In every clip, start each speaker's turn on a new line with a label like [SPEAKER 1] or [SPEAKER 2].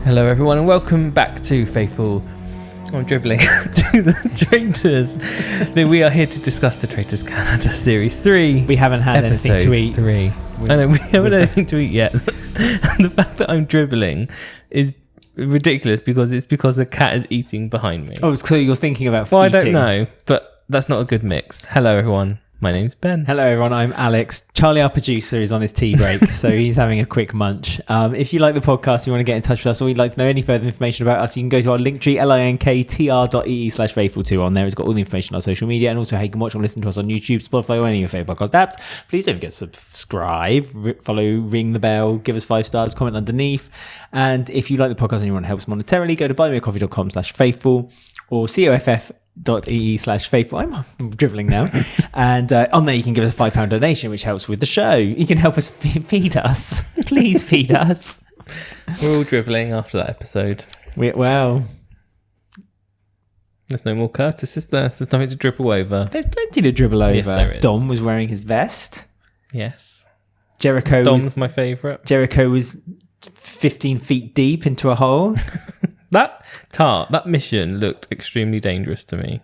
[SPEAKER 1] Hello everyone and welcome back to Faithful. I'm dribbling to the Traitors. We are here to discuss the Traitors Canada Series 3.
[SPEAKER 2] We haven't had anything to eat.
[SPEAKER 1] 3. I know, we haven't had anything to eat yet. And the fact that I'm dribbling is ridiculous because the cat is eating behind me.
[SPEAKER 2] Oh, so you're thinking about
[SPEAKER 1] Well,
[SPEAKER 2] eating.
[SPEAKER 1] I don't know, but that's not a good mix. Hello everyone. My name's Ben.
[SPEAKER 2] Hello everyone, I'm Alex. Charlie, our producer, is on his tea break, so he's having a quick munch. If you like the podcast, you want to get in touch with us, or you'd like to know any further information about us, you can go to our linktree, linktr.ee/faithful2. On there, it's got all the information on our social media, and also how you can watch or listen to us on YouTube, Spotify, or any of your favourite podcast apps. Please don't forget to subscribe, follow, ring the bell, give us 5 stars, comment underneath. And if you like the podcast and you want to help us monetarily, go to buymeacoffee.com/faithful or coff.ee/faithful. I'm dribbling now. And on there you can give us a £5 donation, which helps with the show. You can help us feed us. Please feed us.
[SPEAKER 1] We're all dribbling after that episode.
[SPEAKER 2] Well,
[SPEAKER 1] there's no more Curtis, is there? There's nothing to dribble over.
[SPEAKER 2] there's plenty to dribble over.
[SPEAKER 1] Yes, there is.
[SPEAKER 2] Dom was wearing his vest.
[SPEAKER 1] Yes.
[SPEAKER 2] Dom's
[SPEAKER 1] my favourite.
[SPEAKER 2] Jericho was 15 feet deep into a hole.
[SPEAKER 1] That mission looked extremely dangerous to me.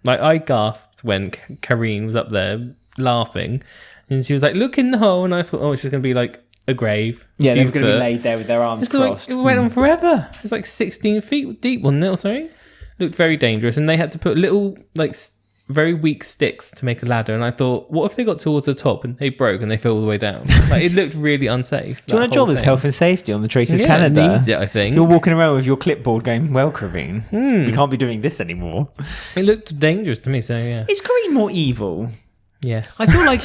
[SPEAKER 1] Like, I gasped when Karine was up there laughing and she was like, look in the hole, and I thought, oh, it's just going to be like a grave.
[SPEAKER 2] Yeah, they were going to be laid there with their arms crossed.
[SPEAKER 1] It went on forever. It was like 16 feet deep, wasn't it, or something? It looked very dangerous, and they had to put little, like, very weak sticks to make a ladder, and I thought, what if they got towards the top and they broke and they fell all the way down? Like, it looked really unsafe.
[SPEAKER 2] Do you want to job as health and safety on the Traitors
[SPEAKER 1] It
[SPEAKER 2] Canada?
[SPEAKER 1] needs it, I think.
[SPEAKER 2] You're walking around with your clipboard going, well, Karine, we can't be doing this anymore.
[SPEAKER 1] It looked dangerous to me, so yeah.
[SPEAKER 2] Is Karine more evil?
[SPEAKER 1] Yes.
[SPEAKER 2] I feel like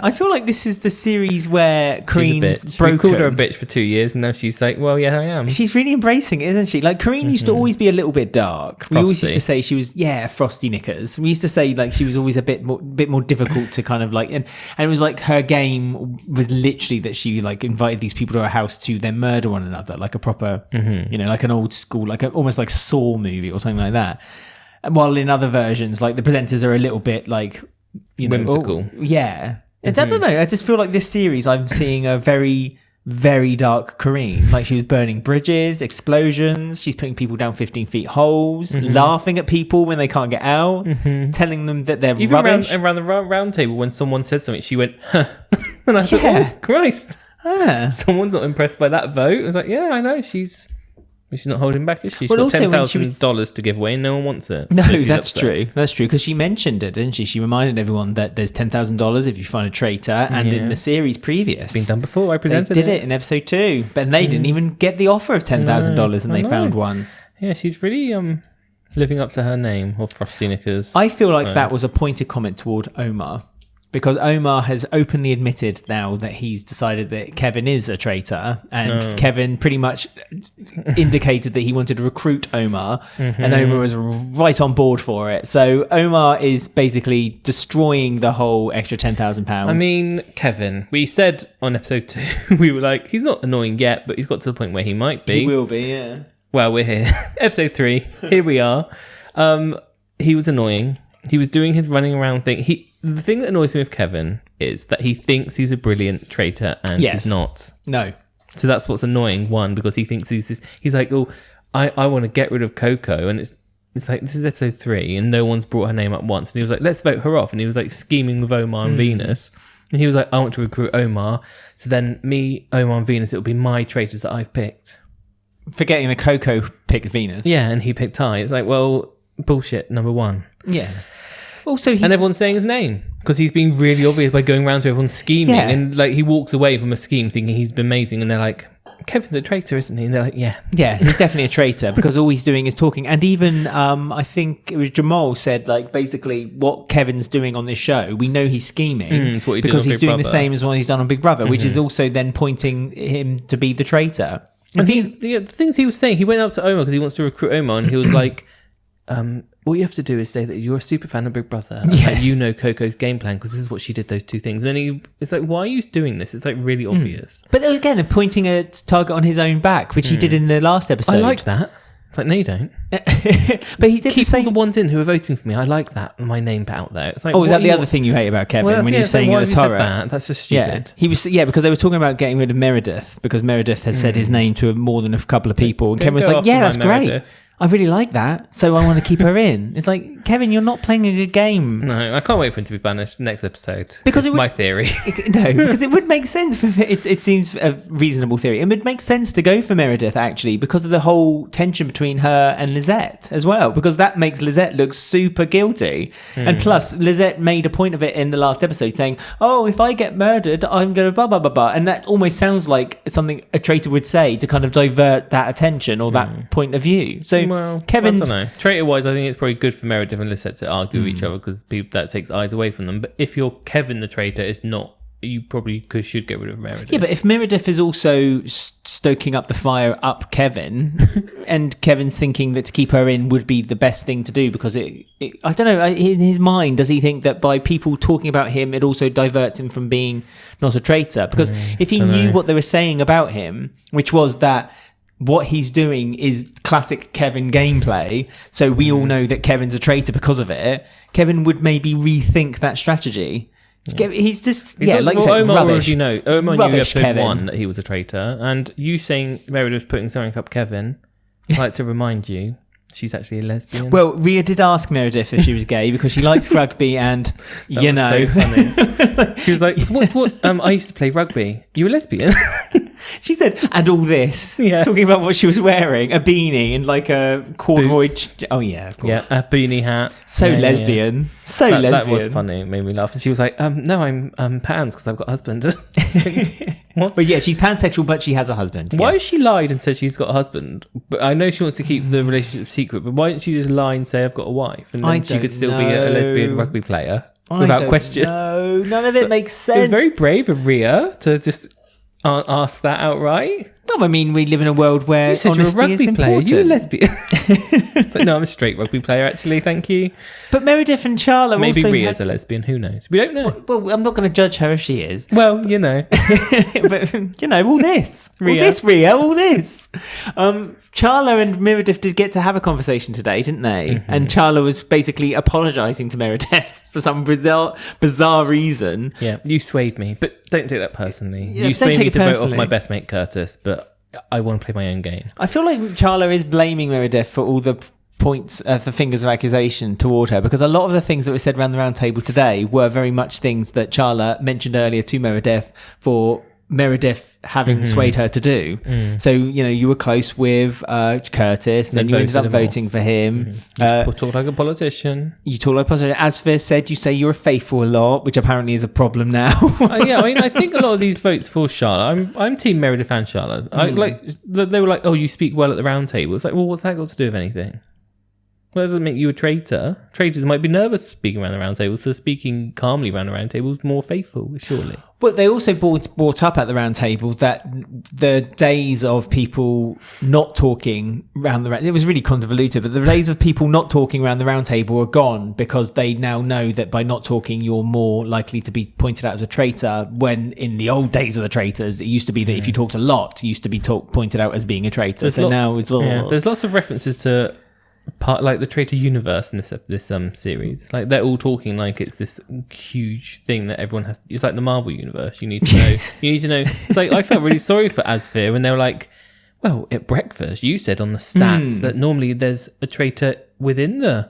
[SPEAKER 2] I feel like this is the series where Karine's
[SPEAKER 1] broken. We've called her a bitch for 2 years, and now she's like, well, yeah, I am.
[SPEAKER 2] She's really embracing it, isn't she? Like, Karine used to always be a little bit dark. We always used to say she was, frosty knickers. We used to say, like, she was always a bit more difficult to kind of, like, and it was like her game was literally that she, like, invited these people to her house to then murder one another, like a proper, like an old school, like almost like Saw movie or something like that. And while in other versions, like, the presenters are a little bit, like,
[SPEAKER 1] whimsical.
[SPEAKER 2] I don't know. I just feel like this series, I'm seeing a very, very dark Karine. Like, she was burning bridges, explosions. She's putting people down 15 feet holes, laughing at people when they can't get out, telling them that they're
[SPEAKER 1] even
[SPEAKER 2] rubbish.
[SPEAKER 1] Around the round table, when someone said something, she went, huh. And I thought, oh, Christ. Someone's not impressed by that vote. I was like, yeah, I know. She's not holding back, is she? She's got $10,000 to give away and no one wants it.
[SPEAKER 2] No, that's true. That's true, because she mentioned it, didn't she? She reminded everyone that there's $10,000 if you find a traitor, and in the series previous.
[SPEAKER 1] It's been done before. I presented
[SPEAKER 2] it in episode 2, but they didn't even get the offer of $10,000 and they found one.
[SPEAKER 1] Yeah, she's really living up to her name, or Frosty Knickers.
[SPEAKER 2] I feel like that was a pointed comment toward Omar, because Omar has openly admitted now that he's decided that Kevin is a traitor, and Kevin pretty much indicated that he wanted to recruit Omar, and Omar was right on board for it. So Omar is basically destroying the whole extra £10,000.
[SPEAKER 1] I mean, Kevin, we said on episode 2, we were like, he's not annoying yet, but he's got to the point where he might be.
[SPEAKER 2] He will be, yeah.
[SPEAKER 1] Well, we're here. Episode 3, here we are. He was annoying. He was doing his running around thing. The thing that annoys me with Kevin is that he thinks he's a brilliant traitor and he's not.
[SPEAKER 2] No.
[SPEAKER 1] So that's what's annoying. One, because he thinks he's like, oh, I want to get rid of Coco, and it's like, this is episode 3 and no one's brought her name up once, and he was like, let's vote her off, and he was like scheming with Omar and Venus, and he was like, I want to recruit Omar, so then me, Omar and Venus, it'll be my traitors that I've picked.
[SPEAKER 2] Forgetting that Coco picked Venus.
[SPEAKER 1] Yeah, and he picked Ty. It's like, well, bullshit, number 1.
[SPEAKER 2] Yeah. Also,
[SPEAKER 1] and everyone's saying his name because he's being really obvious by going around to everyone scheming, and like he walks away from a scheme thinking he's been amazing, and they're like, Kevin's a traitor, isn't he? And they're like, yeah,
[SPEAKER 2] he's definitely a traitor, because all he's doing is talking. And even I think it was Jamal said, like, basically what Kevin's doing on this show, we know he's scheming because he's doing the same as what he's done on Big Brother, which is also then pointing him to be the traitor.
[SPEAKER 1] And the things he was saying, he went up to Omar because he wants to recruit Omar, and he was like, all you have to do is say that you're a super fan of Big Brother, and that you know Coco's game plan because this is what she did, those 2 things. And then it's like, why are you doing this? It's like really obvious.
[SPEAKER 2] But again, pointing a target on his own back, which he did in the last episode.
[SPEAKER 1] I like that. It's like, no, you don't.
[SPEAKER 2] But he did
[SPEAKER 1] Keep
[SPEAKER 2] say
[SPEAKER 1] all the ones in who are voting for me. I like that. My name put out there. It's like,
[SPEAKER 2] is that the other thing you hate about Kevin when he was saying at the Torah?
[SPEAKER 1] That's just stupid.
[SPEAKER 2] Because they were talking about getting rid of Meredith because Meredith has said his name to more than a couple of people, and Kevin was like, "Yeah, that's great. I really like that, so I want to keep her in." It's like, Kevin, you're not playing a good game.
[SPEAKER 1] No, I can't wait for him to be banished next episode.
[SPEAKER 2] Because
[SPEAKER 1] it's my theory.
[SPEAKER 2] Because it would make sense. It seems a reasonable theory. It would make sense to go for Meredith, actually, because of the whole tension between her and Lizette as well, because that makes Lizette look super guilty. And plus, Lizette made a point of it in the last episode saying, "Oh, if I get murdered, I'm going to blah, blah, blah, blah." And that almost sounds like something a traitor would say to kind of divert that attention or that point of view. So Kevin's...
[SPEAKER 1] I don't know. Traitor-wise, I think it's probably good for Meredith and Lizette to argue with each other because that takes eyes away from them. But if you're Kevin the traitor, it's not. You probably should get rid of Meredith.
[SPEAKER 2] Yeah, but if Meredith is also stoking up the fire up Kevin, and Kevin's thinking that to keep her in would be the best thing to do because I don't know, in his mind, does he think that by people talking about him, it also diverts him from being not a traitor? Because if he knew what they were saying about him, which was that what he's doing is classic Kevin gameplay, so we all know that Kevin's a traitor because of it, Kevin would maybe rethink that strategy. Yeah. He's just, like you said,
[SPEAKER 1] Omar
[SPEAKER 2] rubbish.
[SPEAKER 1] Omar knew episode
[SPEAKER 2] Kevin.
[SPEAKER 1] 1 that he was a traitor, and you saying Meredith's putting something up Kevin, I'd like to remind you, she's actually a lesbian.
[SPEAKER 2] Well, Rhea did ask Meredith if she was gay because she likes rugby and,
[SPEAKER 1] so funny. She was like, what? I used to play rugby. You a lesbian?
[SPEAKER 2] She said, and all this, talking about what she was wearing, a beanie and like a corduroy. Oh yeah, of course.
[SPEAKER 1] Yeah, a beanie hat.
[SPEAKER 2] So lesbian. So lesbian.
[SPEAKER 1] That was funny. It made me laugh. And she was like, no, I'm pans because I've got a husband. Like, what?
[SPEAKER 2] But yeah, she's pansexual, but she has a husband.
[SPEAKER 1] Why has she lied and said she's got a husband? But I know she wants to keep the relationship secret, but why didn't she just lie and say I've got a wife? And then she could still be a lesbian rugby player without question.
[SPEAKER 2] No, none of it makes sense.
[SPEAKER 1] It's very brave of Rhea to just ask that outright.
[SPEAKER 2] No, I mean, we live in a world where
[SPEAKER 1] you said
[SPEAKER 2] honesty
[SPEAKER 1] you're a rugby
[SPEAKER 2] is
[SPEAKER 1] player.
[SPEAKER 2] important.
[SPEAKER 1] You're a lesbian. Like, no, I'm a straight rugby player, actually. Thank you.
[SPEAKER 2] But Meredith and Charla
[SPEAKER 1] maybe
[SPEAKER 2] also
[SPEAKER 1] Rhea's a lesbian. Who knows? We don't know.
[SPEAKER 2] Well, I'm not going to judge her if she is.
[SPEAKER 1] Well, you know.
[SPEAKER 2] But, all this. Rhea, all this. Charla and Meredith did get to have a conversation today, didn't they? Mm-hmm. And Charla was basically apologising to Meredith for some bizarre reason.
[SPEAKER 1] Yeah, you swayed me, but don't take that personally. Yeah, you swayed me to vote off my best mate Curtis, but I want to play my own game.
[SPEAKER 2] I feel like Charla is blaming Meredith for all the points, the fingers of accusation toward her, because a lot of the things that were said around the round table today were very much things that Charla mentioned earlier to Meredith for Meredith having swayed her to do. So you were close with Curtis, and then you ended up voting for him.
[SPEAKER 1] You talk like a politician.
[SPEAKER 2] You talk like a politician. As Fizz said, you say you're faithful a lot, which apparently is a problem now.
[SPEAKER 1] Yeah, I mean, I think a lot of these votes for Charlotte. I'm team Meredith and Charlotte. They were like, oh, you speak well at the round table. It's like, well, what's that got to do with anything? Well, that doesn't make you a traitor. Traitors might be nervous speaking around the round table, so speaking calmly around the round table is more faithful, surely.
[SPEAKER 2] But they also brought up at the round table that the days of people not talking around the round... It was really convoluted, but the days of people not talking around the round table are gone because they now know that by not talking, you're more likely to be pointed out as a traitor, when in the old days of the traitors, it used to be that if you talked a lot, you used to be pointed out as being a traitor. Now it's all... Yeah,
[SPEAKER 1] there's lots of references to... like the traitor universe in this series, like they're all talking like it's this huge thing that everyone has. It's like the Marvel universe. You need to know. It's like I felt really sorry for Asfir when they were like, well, at breakfast you said on the stats that normally there's a traitor within the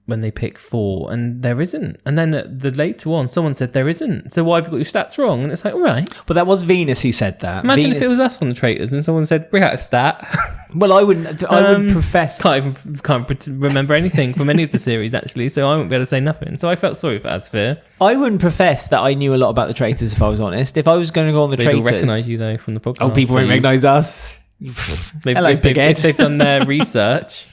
[SPEAKER 1] when they pick 4 and there isn't, and then the later on someone said there isn't, so why have you got your stats wrong? And it's like, all right,
[SPEAKER 2] but that was Venus who said that.
[SPEAKER 1] Imagine if it was us on the traitors and someone said bring out a stat.
[SPEAKER 2] Well, I wouldn't profess.
[SPEAKER 1] Can't remember anything from any of the series actually, so I wouldn't be able to say nothing. So I felt sorry for Asfir.
[SPEAKER 2] I wouldn't profess that I knew a lot about the traitors if I was honest. If I was going to go on the traitors,
[SPEAKER 1] they'll recognise you though from the podcast.
[SPEAKER 2] Oh, people won't recognise us.
[SPEAKER 1] They've done their research.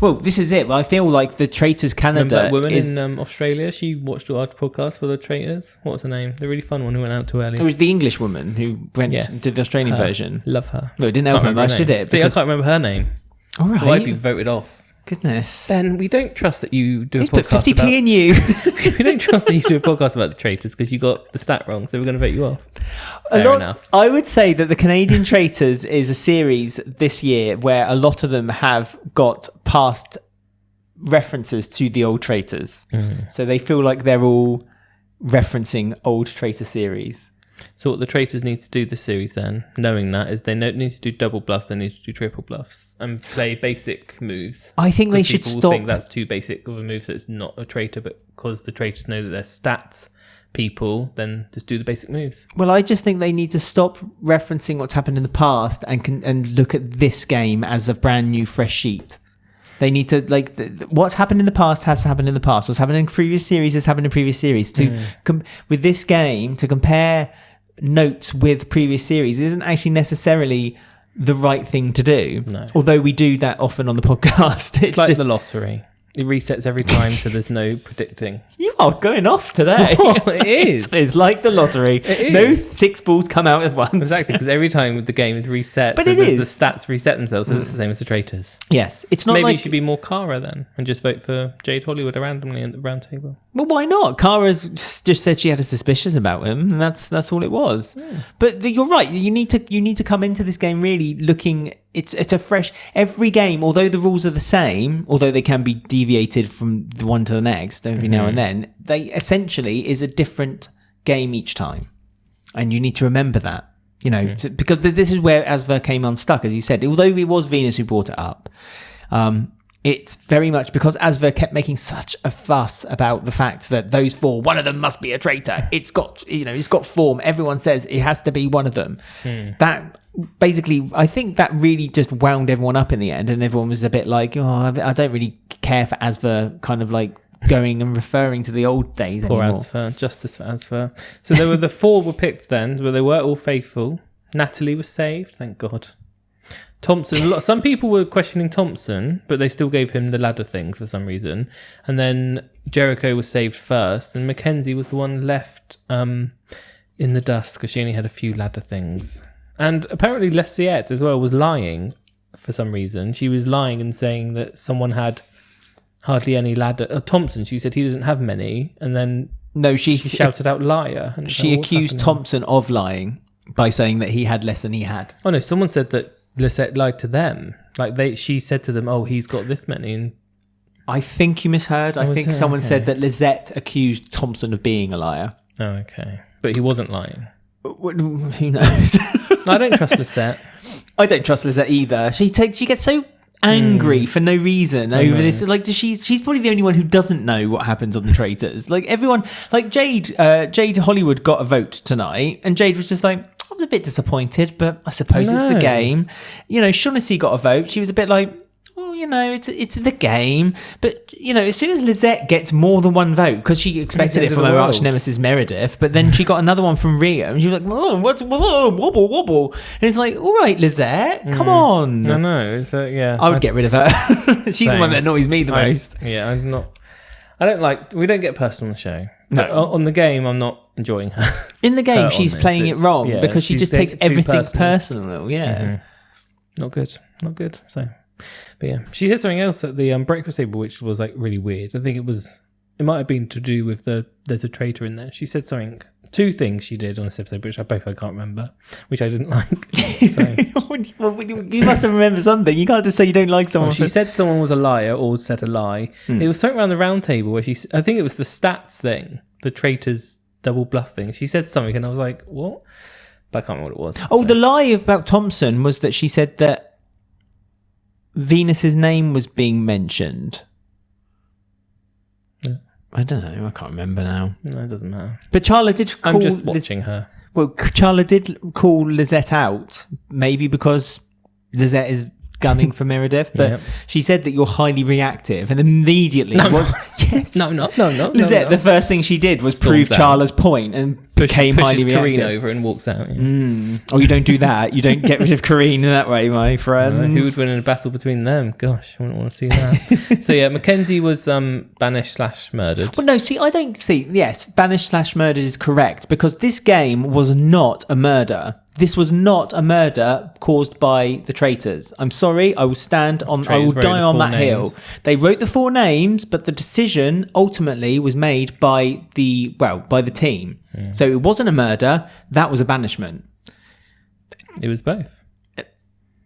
[SPEAKER 2] Well, this is it. I feel like the Traitors Canada.
[SPEAKER 1] Remember that woman in Australia? She watched our podcast for the Traitors. What's her name? The really fun one who went out too early.
[SPEAKER 2] It was the English woman who went did the Australian version.
[SPEAKER 1] Love her.
[SPEAKER 2] No, it didn't help her much, did it?
[SPEAKER 1] See, I can't remember her name.
[SPEAKER 2] All right.
[SPEAKER 1] So I'd be voted off.
[SPEAKER 2] Goodness.
[SPEAKER 1] Ben, we don't trust that you do a
[SPEAKER 2] podcast
[SPEAKER 1] about...
[SPEAKER 2] Put 50p in you.
[SPEAKER 1] We don't trust that you do a podcast about the traitors because you got the stat wrong, so we're going to vote you off. Fair enough.
[SPEAKER 2] I would say that the Canadian Traitors is a series this year where a lot of them have got past references to the old Traitors. So they feel like they're all referencing old Traitor series.
[SPEAKER 1] So what the Traitors need to do this series then, knowing that, is they don't need to do double bluffs, they need to do triple bluffs and play basic moves.
[SPEAKER 2] I think they should stop.
[SPEAKER 1] Think that's too basic of a move, so it's not a traitor, but because the Traitors know that they're stats people, then just do the basic moves.
[SPEAKER 2] Well, I just think they need to stop referencing what's happened in the past and look at this game as a brand new fresh sheet. They need to, like, what's happened in the past has happened in the past. What's happened in previous series has happened in previous series. With this game, to compare notes with previous series isn't actually necessarily the right thing to do.
[SPEAKER 1] No.
[SPEAKER 2] Although we do that often on the podcast.
[SPEAKER 1] It's like just the lottery. It resets every time, so there's no predicting.
[SPEAKER 2] You are going off today.
[SPEAKER 1] Oh, it is.
[SPEAKER 2] It's like the lottery. No 6 balls come out at once.
[SPEAKER 1] Exactly, because every time the game is reset,
[SPEAKER 2] but
[SPEAKER 1] so
[SPEAKER 2] it is.
[SPEAKER 1] The stats reset themselves, so it's the same as the Traitors.
[SPEAKER 2] Yes. It's not
[SPEAKER 1] Maybe
[SPEAKER 2] like...
[SPEAKER 1] you should be more Cara then, and just vote for Jade Hollywood randomly at the round table.
[SPEAKER 2] Well, why not? Cara just said she had a suspicious about him, and that's all it was. Yeah. But you're right. You need to come into this game really looking... It's a fresh... Every game, although the rules are the same, although they can be deviated from the one to the next every now and then, they essentially is a different game each time. And you need to remember that. You know, because this is where Asver came unstuck, as you said. Although it was Venus who brought it up, it's very much because Asver kept making such a fuss about the fact that those 4, one of them must be a traitor. It's got form. Everyone says it has to be one of them. That basically, I think that really just wound everyone up in the end, and everyone was a bit like, oh, I don't really care for Asver kind of like going and referring to the old days
[SPEAKER 1] Poor
[SPEAKER 2] anymore.
[SPEAKER 1] Asver, justice for Asver. So there were the 4 were picked then, where they were all faithful. Natalie was saved, thank God. Thompson, some people were questioning Thompson, but they still gave him the ladder things for some reason. And then Jericho was saved first, and Mackenzie was the one left in the dust because she only had a few ladder things. And apparently Lesiette as well was lying for some reason. She was lying and saying that someone had hardly any ladder. Thompson, she said he doesn't have many, and then she shouted out liar. And
[SPEAKER 2] she accused Thompson of lying by saying that he had less than he had.
[SPEAKER 1] Oh no, someone said that Lisette lied to them. Like she said to them, "Oh, he's got this many." And
[SPEAKER 2] I think you misheard. I think someone said that Lisette accused Thompson of being a liar.
[SPEAKER 1] Oh, okay, but he wasn't lying.
[SPEAKER 2] Who knows?
[SPEAKER 1] I don't trust Lisette.
[SPEAKER 2] I don't trust Lisette either. She gets so angry for no reason over this. Like she's probably the only one who doesn't know what happens on the Traitors. Like everyone, like Jade Hollywood got a vote tonight, and Jade was just like, I was a bit disappointed, but I suppose it's the game. You know, Shaughnessy got a vote. She was a bit like, oh, you know, it's the game. But, you know, as soon as Lisette gets more than one vote, because she expected it from her arch nemesis Meredith, but then she got another one from Rio, and she was like, wobble, wobble. And it's like, all right, Lisette, come on.
[SPEAKER 1] I know. Yeah.
[SPEAKER 2] I would get rid of her. She's the one that annoys me the most.
[SPEAKER 1] Yeah, we don't get personal on the show.
[SPEAKER 2] No.
[SPEAKER 1] On the game, I'm not enjoying her.
[SPEAKER 2] In the game, she's playing it wrong because she just takes everything personal. Yeah.
[SPEAKER 1] Not good. So, but yeah, she said something else at the breakfast table, which was like really weird. I think it might have been to do with there's a traitor in there. She said 2 things she did on this episode, which I can't remember, which I didn't like. So.
[SPEAKER 2] Well, you must have remembered something. You can't just say you don't like someone.
[SPEAKER 1] Well, she said someone was a liar or said a lie. It was something around the round table where I think it was the stats thing, the Traitors double bluff thing. She said something and I was like, what? But I can't remember what it was.
[SPEAKER 2] Oh, the lie about Thompson was that she said that Venus's name was being mentioned. Yeah. I don't know. I can't remember now.
[SPEAKER 1] No, it doesn't matter.
[SPEAKER 2] But Charla did call...
[SPEAKER 1] I'm just watching her.
[SPEAKER 2] Well, Charla did call Lisette out, maybe because Lisette is gunning for Meredith, but she said that you're highly reactive, and immediately... Yes.
[SPEAKER 1] No.
[SPEAKER 2] Lisette, the first thing she did was prove Charla's point and became highly reactive.
[SPEAKER 1] Pushes Karine over and walks out. Yeah.
[SPEAKER 2] Oh, you don't do that. You don't get rid of Karine in that way, my friend.
[SPEAKER 1] Who would win in a battle between them? Gosh, I wouldn't want to see that. So yeah, Mackenzie was banished/murdered.
[SPEAKER 2] Well, no, see, I don't see... Yes, banished/murdered is correct, because this game was not a murder. This was not a murder caused by the traitors. I'm sorry. I will stand on. I will die on that hill. They wrote the 4 names, but the decision ultimately was made by the team. Yeah. So it wasn't a murder. That was a banishment.
[SPEAKER 1] It was both.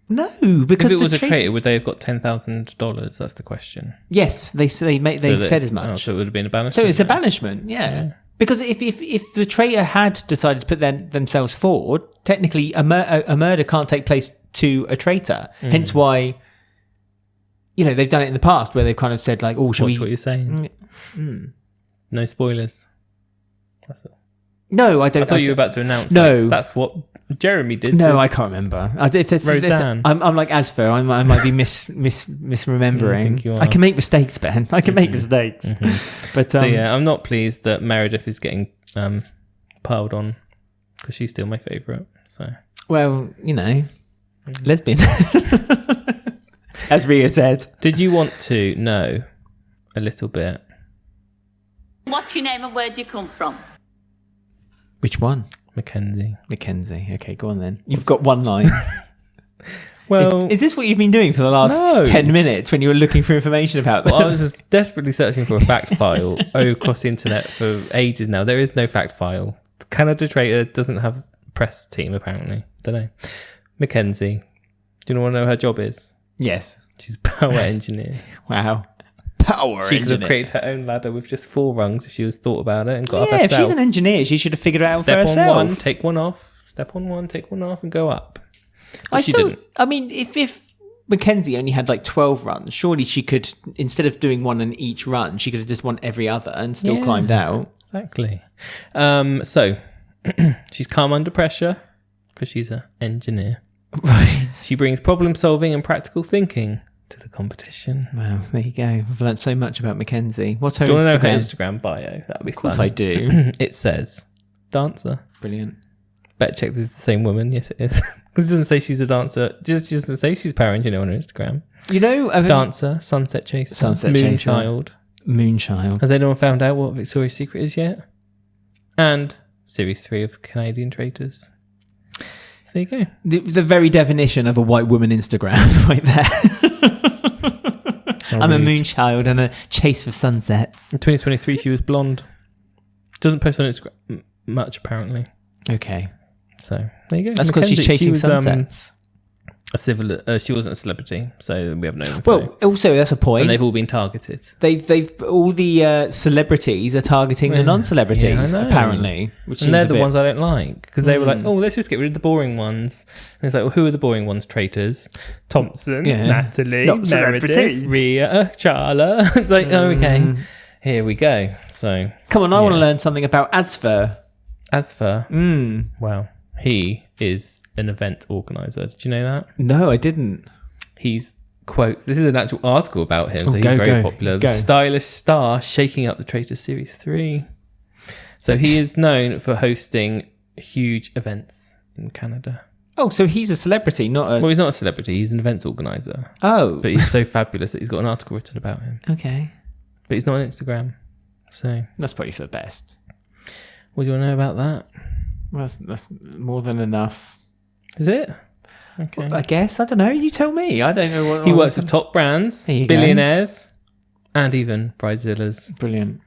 [SPEAKER 2] No, because
[SPEAKER 1] if it was a traitor, would they have got $10,000? That's the question.
[SPEAKER 2] Yes, they said as much.
[SPEAKER 1] Oh, so it would have been a banishment.
[SPEAKER 2] So it's a banishment. Yeah. Because if the traitor had decided to put themselves forward, technically a murder can't take place to a traitor. Hence why, they've done it in the past where they've kind of said like, "Oh, shall we?"
[SPEAKER 1] Watch what you're saying. No spoilers. That's it.
[SPEAKER 2] No, I don't.
[SPEAKER 1] I thought you were about to announce.
[SPEAKER 2] No,
[SPEAKER 1] that's what Jeremy did.
[SPEAKER 2] No, I can't remember.
[SPEAKER 1] Roseanne.
[SPEAKER 2] I'm like Asfer. I might be misremembering. I can make mistakes, Ben. I can make mistakes. But
[SPEAKER 1] I'm not pleased that Meredith is getting piled on because she's still my favourite. So
[SPEAKER 2] lesbian, as Rhea said.
[SPEAKER 1] Did you want to know a little bit?
[SPEAKER 3] What's your name and where do you come from?
[SPEAKER 2] Which one?
[SPEAKER 1] Mackenzie.
[SPEAKER 2] Okay, go on then. You've got one line.
[SPEAKER 1] Well,
[SPEAKER 2] is this what you've been doing for the last 10 minutes when you were looking for information about them?
[SPEAKER 1] Well, I was just desperately searching for a fact file across the internet for ages now. There is no fact file. Canada Traitor doesn't have a press team, apparently. Don't know. Mackenzie. Do you want to know what her job is?
[SPEAKER 2] Yes.
[SPEAKER 1] She's a power engineer.
[SPEAKER 2] Wow.
[SPEAKER 1] She could have created her own ladder with just 4 rungs if she was thought about it and got up herself.
[SPEAKER 2] Yeah, if she's an engineer, she should have figured it out for herself.
[SPEAKER 1] Step on one, take one off. Step on one, take one off, and go up. But she didn't.
[SPEAKER 2] I mean, if Mackenzie only had like 12 runs, surely she could, instead of doing one in each run, she could have just won every other and still climbed out.
[SPEAKER 1] Exactly. So she's calm under pressure because she's an engineer.
[SPEAKER 2] Right.
[SPEAKER 1] She brings problem solving and practical thinking to the competition.
[SPEAKER 2] Wow, there you go. I've learned so much about Mackenzie. What's her
[SPEAKER 1] Do you want to know her
[SPEAKER 2] Instagram?
[SPEAKER 1] Instagram bio? That would be fun.
[SPEAKER 2] Of course I do.
[SPEAKER 1] It says, dancer.
[SPEAKER 2] Brilliant.
[SPEAKER 1] Better check this is the same woman. Yes, it is. Because it doesn't say she's a dancer. Just doesn't say she's a power engineer on her Instagram.
[SPEAKER 2] Dancer,
[SPEAKER 1] sunset chaser,
[SPEAKER 2] Moonchild. Moonchild.
[SPEAKER 1] Has anyone found out what Victoria's Secret is yet? And Series 3 of Canadian Traitors. So there you go.
[SPEAKER 2] The very definition of a white woman Instagram right there. I'm a moonchild and a chase for sunsets.
[SPEAKER 1] In 2023, she was blonde. Doesn't post on Instagram much, apparently.
[SPEAKER 2] Okay.
[SPEAKER 1] So there you go.
[SPEAKER 2] That's because she's chasing sunsets.
[SPEAKER 1] She wasn't a celebrity, so we have no info.
[SPEAKER 2] Well, also that's a point.
[SPEAKER 1] And they've all been targeted.
[SPEAKER 2] They've all the celebrities are targeting the non-celebrities apparently,
[SPEAKER 1] and they're the ones I don't like because they were like, oh, let's just get rid of the boring ones. And it's like, well, who are the boring ones? Traitors, Thompson, Natalie, Meredith, Rhea, Charla. It's like, oh, okay, here we go. So
[SPEAKER 2] come on, I want to learn something about Asfer.
[SPEAKER 1] Wow, he is an event organizer. Did you know that?
[SPEAKER 2] No, I didn't.
[SPEAKER 1] He's quotes. This is an actual article about him, so he's very popular. The stylish star shaking up the Traitors Series 3. So he is known for hosting huge events in Canada.
[SPEAKER 2] Oh, so he's a celebrity, not a...
[SPEAKER 1] Well, he's not a celebrity. He's an events organizer.
[SPEAKER 2] Oh.
[SPEAKER 1] But he's so fabulous that he's got an article written about him.
[SPEAKER 2] Okay.
[SPEAKER 1] But he's not on Instagram. So
[SPEAKER 2] that's probably for the best.
[SPEAKER 1] What do you want to know about that?
[SPEAKER 2] Well, that's more than enough.
[SPEAKER 1] Is it? Okay.
[SPEAKER 2] Well, I guess. I don't know. You tell me. I don't know what...
[SPEAKER 1] He works with top brands, billionaires, and even bridezillas.
[SPEAKER 2] Brilliant.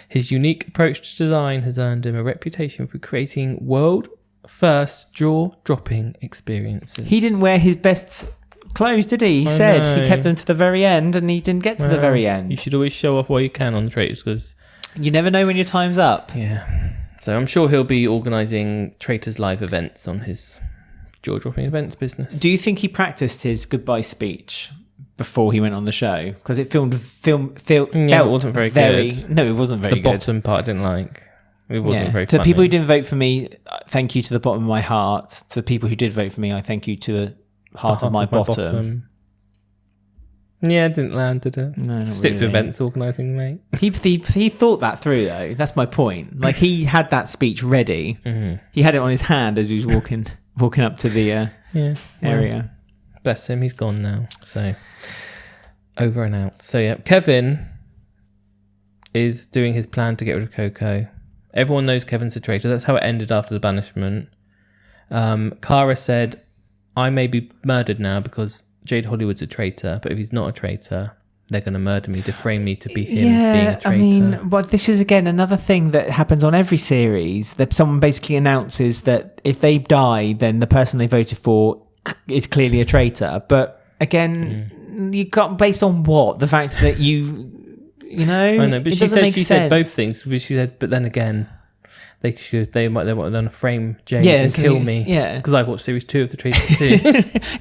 [SPEAKER 1] His unique approach to design has earned him a reputation for creating world-first jaw-dropping experiences.
[SPEAKER 2] He didn't wear his best clothes, did he? He said he kept them to the very end, and he didn't get to the very end.
[SPEAKER 1] You should always show off while you can on the Traitors, because...
[SPEAKER 2] You never know when your time's up.
[SPEAKER 1] Yeah. So I'm sure he'll be organising Traitors Live events on his jaw-dropping events business.
[SPEAKER 2] Do you think he practiced his goodbye speech before he went on the show? Because it felt
[SPEAKER 1] it wasn't very good.
[SPEAKER 2] No, it wasn't very good.
[SPEAKER 1] The bottom part I didn't like. It wasn't very funny.
[SPEAKER 2] To people who didn't vote for me, thank you to the bottom of my heart. To the people who did vote for me, I thank you to the heart of my bottom.
[SPEAKER 1] Yeah, it didn't land, did it?
[SPEAKER 2] No,
[SPEAKER 1] Stick to events organising, mate.
[SPEAKER 2] He thought that through, though. That's my point. Like, he had that speech ready. Mm-hmm. He had it on his hand as he was walking up to the area.
[SPEAKER 1] Bless him, he's gone now. So, over and out. So, yeah, Kevin is doing his plan to get rid of Coco. Everyone knows Kevin's a traitor. That's how it ended after the banishment. Cara said, I may be murdered now because Jade Hollywood's a traitor, but if he's not a traitor, they're going to murder me, deframe me to be him being a traitor.
[SPEAKER 2] I mean, but this is, again, another thing that happens on every series, that someone basically announces that if they die, then the person they voted for is clearly a traitor. But again, you got based on what? The fact that you know? I know,
[SPEAKER 1] but she said both things. But she said, but then again, they might want to frame James and kill me. Yeah, because I've watched series 2 of the Traitors too.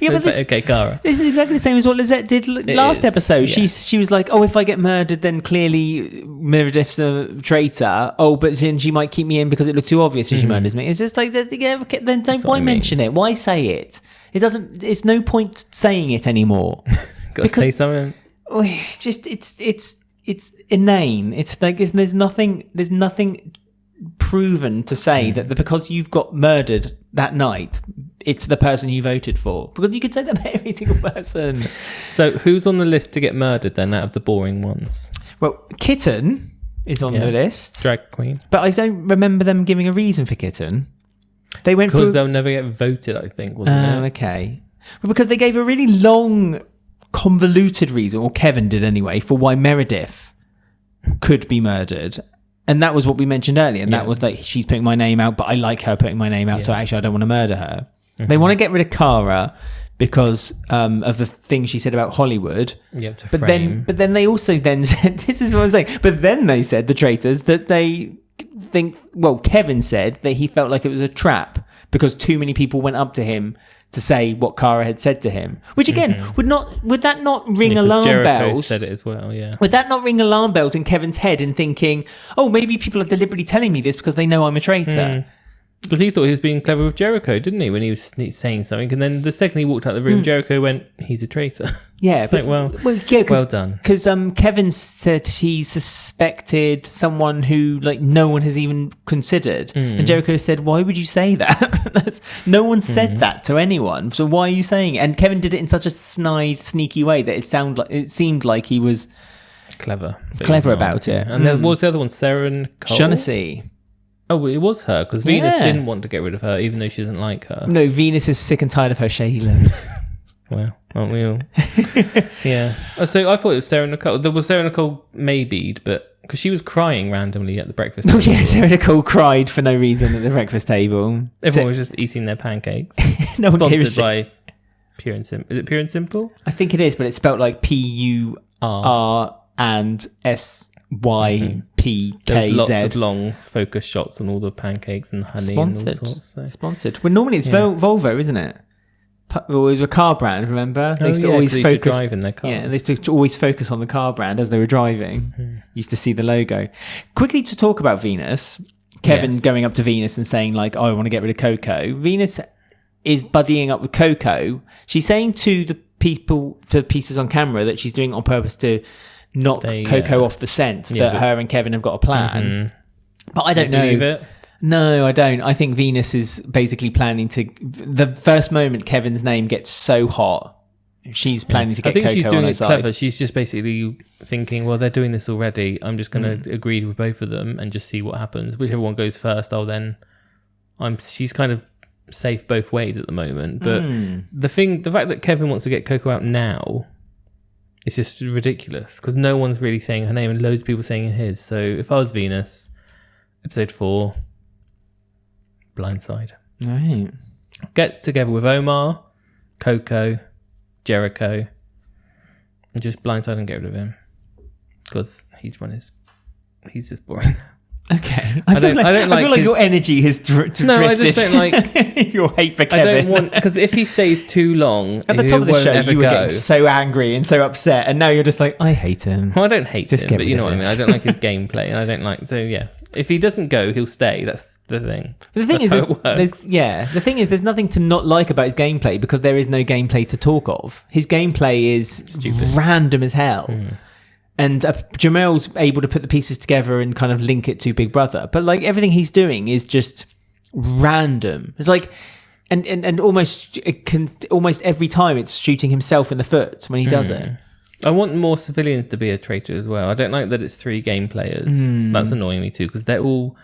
[SPEAKER 2] Yeah, but
[SPEAKER 1] okay, Cara.
[SPEAKER 2] This is exactly the same as what Lizette did last episode. Yeah. She was like, oh, if I get murdered, then clearly Meredith's a traitor. Oh, but then she might keep me in because it looked too obvious if she murders me. It's just like, then why mention it? Why say it? It doesn't. It's no point saying it anymore.
[SPEAKER 1] Got to say something.
[SPEAKER 2] It's inane. It's like there's nothing proven to say that because you've got murdered that night, it's the person you voted for. Because you could say that about every single person.
[SPEAKER 1] So who's on the list to get murdered then out of the boring ones?
[SPEAKER 2] Well, Kitten is on the list.
[SPEAKER 1] Drag queen.
[SPEAKER 2] But I don't remember them giving a reason for Kitten. They went
[SPEAKER 1] because they'll never get voted, I think, wasn't it?
[SPEAKER 2] Oh, okay. Well, because they gave a really long, convoluted reason, or Kevin did anyway, for why Meredith could be murdered. And that was what we mentioned earlier. And that was like, she's putting my name out, but I like her putting my name out, so actually I don't want to murder her. Mm-hmm. They want to get rid of Cara because of the thing she said about Hollywood.
[SPEAKER 1] Yeah,
[SPEAKER 2] but then they also then said, this is what I'm saying, but then they said, the traitors, that they think, well, Kevin said that he felt like it was a trap because too many people went up to him to say what Cara had said to him, which again would that not ring alarm bells?
[SPEAKER 1] Said it as well, yeah.
[SPEAKER 2] Would that not ring alarm bells in Kevin's head and thinking, oh, maybe people are deliberately telling me this because they know I'm a traitor?
[SPEAKER 1] Because he thought he was being clever with Jericho, didn't he, when he was saying something? And then the second he walked out the room, Jericho went, he's a traitor.
[SPEAKER 2] Yeah.
[SPEAKER 1] It's well done.
[SPEAKER 2] Because Kevin said he suspected someone who no one has even considered. And Jericho said, why would you say that? No one said that to anyone. So why are you saying it? And Kevin did it in such a snide, sneaky way that it seemed like he was
[SPEAKER 1] clever
[SPEAKER 2] about it.
[SPEAKER 1] And what was the other one? Sarah and Cole?
[SPEAKER 2] Shaughnessy.
[SPEAKER 1] Oh, it was her, because Venus didn't want to get rid of her, even though she doesn't like her.
[SPEAKER 2] No, Venus is sick and tired of her Shaylas.
[SPEAKER 1] Well, aren't we all? Yeah. So I thought it was Sarah Nicole. There was Sarah Nicole Maybead, but because she was crying randomly at the breakfast table.
[SPEAKER 2] Oh, yeah, Sarah Nicole cried for no reason at the breakfast table.
[SPEAKER 1] Everyone was just eating their pancakes.
[SPEAKER 2] No one gave a shit.
[SPEAKER 1] Sponsored by Pure and Simple. Is it Pure and Simple?
[SPEAKER 2] I think it is, but it's spelled like P-U-R and S-Y-P-K-Z.
[SPEAKER 1] There's lots of long focus shots on all the pancakes and honey and all sorts. So.
[SPEAKER 2] Sponsored. Well, normally it's Volvo, isn't it? It was a car brand, remember? They used to always focus
[SPEAKER 1] drive in their cars.
[SPEAKER 2] Yeah, they used to always focus on the car brand as they were driving. Used to see the logo. Quickly to talk about Venus. Kevin going up to Venus and saying oh, I want to get rid of Coco. Venus is buddying up with Coco. She's saying to the people, for pieces on camera, that she's doing it on purpose to knock Coco off the scent, that her and Kevin have got a plan. But I don't know.
[SPEAKER 1] Believe it?
[SPEAKER 2] No, I don't. I think Venus is basically planning to... The first moment Kevin's name gets so hot, she's planning to get Coco on her side. I think she's doing it clever.
[SPEAKER 1] She's just basically thinking, well, they're doing this already. I'm just going to agree with both of them and just see what happens. Whichever one goes first, she's kind of safe both ways at the moment. But the fact that Kevin wants to get Coco out now... It's just ridiculous because no one's really saying her name and loads of people saying his. So if I was Venus, episode 4, blindside.
[SPEAKER 2] Right.
[SPEAKER 1] Get together with Omar, Coco, Jericho, and just blindside and get rid of him because he's just boring.
[SPEAKER 2] Okay. I feel like your energy has drifted.
[SPEAKER 1] No, I just don't like
[SPEAKER 2] your hate for Kevin.
[SPEAKER 1] I don't want, because if he stays too long,
[SPEAKER 2] at the top of the show, you were getting so angry and so upset, and now you're just like, I hate him.
[SPEAKER 1] Well, I don't hate him, but you know what I mean. I don't like his gameplay, and I don't like. So yeah, if he doesn't go, he'll stay. That's the thing.
[SPEAKER 2] The thing the thing is, there's nothing to not like about his gameplay because there is no gameplay to talk of. His gameplay is stupid, random as hell. And Jamel's able to put the pieces together and kind of link it to Big Brother. But everything he's doing is just random. It's and almost every time it's shooting himself in the foot when he does it.
[SPEAKER 1] I want more civilians to be a traitor as well. I don't like that it's 3 game players. That's annoying me too because they're all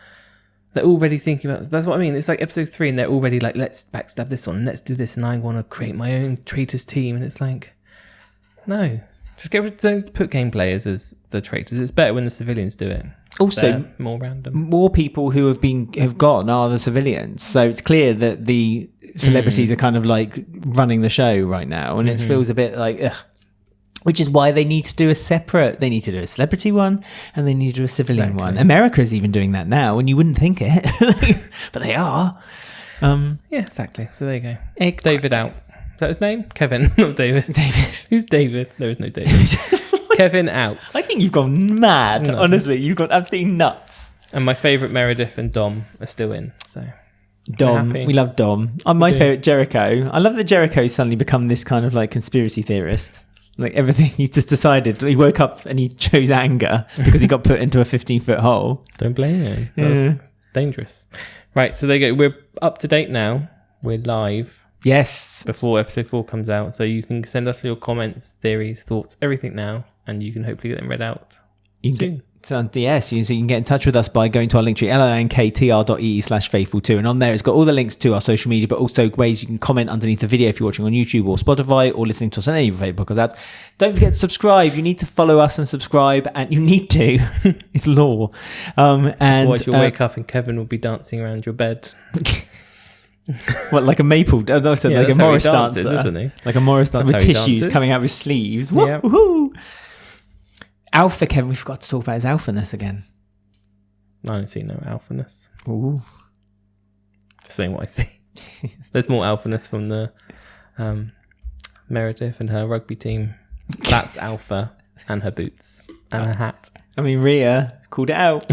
[SPEAKER 1] They're already thinking about. That's what I mean. It's like episode 3, and they're already like, let's backstab this one, let's do this, and I want to create my own traitors team. And it's like, no, just don't put game players as the traitors. It's better when the civilians do it.
[SPEAKER 2] Also,
[SPEAKER 1] they're more random.
[SPEAKER 2] More people who have gone are the civilians. So it's clear that the celebrities are kind of like running the show right now, and it feels a bit like, ugh. Which is why they need to do a celebrity one, and they need to do a civilian one. America is even doing that now, and you wouldn't think it, but they are.
[SPEAKER 1] Yeah, exactly. So there you go. David out. Is that his name? Kevin, not David.
[SPEAKER 2] David.
[SPEAKER 1] Who's David? There is no David. Kevin out.
[SPEAKER 2] I think you've gone mad. No. Honestly, you've gone absolutely nuts.
[SPEAKER 1] And my favourite Meredith and Dom are still in. So
[SPEAKER 2] Dom, we love Dom. My favourite Jericho. I love that Jericho's suddenly become this kind of like conspiracy theorist. Like everything, he just decided. He woke up and he chose anger because he got put into a 15-foot hole.
[SPEAKER 1] Don't blame him. That's dangerous. Right, so there you go. We're up to date now. We're live.
[SPEAKER 2] Yes.
[SPEAKER 1] Before episode 4 comes out. So you can send us your comments, theories, thoughts, everything now. And you can hopefully get them read out soon.
[SPEAKER 2] Yes, so you can get in touch with us by going to our link tree, linktr.ee/faithful2, and on there it's got all the links to our social media, but also ways you can comment underneath the video if you're watching on YouTube or Spotify or listening to us on any of your favorite podcast apps. Don't forget to subscribe. You need to follow us and subscribe, and you need to. It's law. And
[SPEAKER 1] otherwise you'll wake up and Kevin will be dancing around your bed.
[SPEAKER 2] What, like a maple? No, I said like a Morris dancer,
[SPEAKER 1] isn't he?
[SPEAKER 2] Like a Morris dancer with tissues coming out of his sleeves. Yeah. Woohoo! Alpha, Kevin, we forgot to talk about his alphaness again.
[SPEAKER 1] I don't see no alphaness.
[SPEAKER 2] Ooh.
[SPEAKER 1] Just saying what I see. There's more alphaness from the Meredith and her rugby team. That's alpha, and her boots and her hat.
[SPEAKER 2] I mean, Rhea called it out.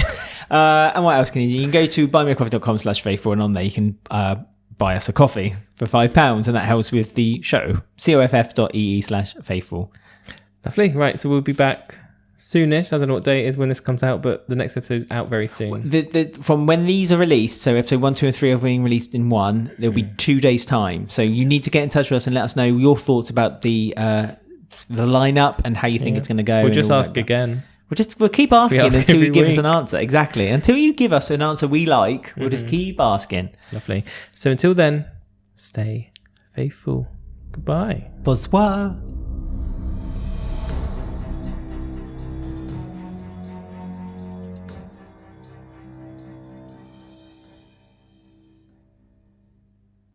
[SPEAKER 2] And what else can you do? You can go to buymeacoffee.com/faithful, and on there you can buy us a coffee for £5, and that helps with the show. coff.ee/faithful.
[SPEAKER 1] Lovely. Right, so we'll be back soonish. I don't know what day it is when this comes out, but the next episode is out very soon.
[SPEAKER 2] From when these are released, so episode 1, 2 and 3 are being released in one, there'll be 2 days time. So you need to get in touch with us and let us know your thoughts about the lineup and how you think it's going to go.
[SPEAKER 1] We'll just ask again.
[SPEAKER 2] We'll keep asking until you give us an answer. Exactly. Until you give us an answer we like, we'll just keep asking.
[SPEAKER 1] Lovely. So until then, stay faithful. Goodbye.
[SPEAKER 2] Bonsoir.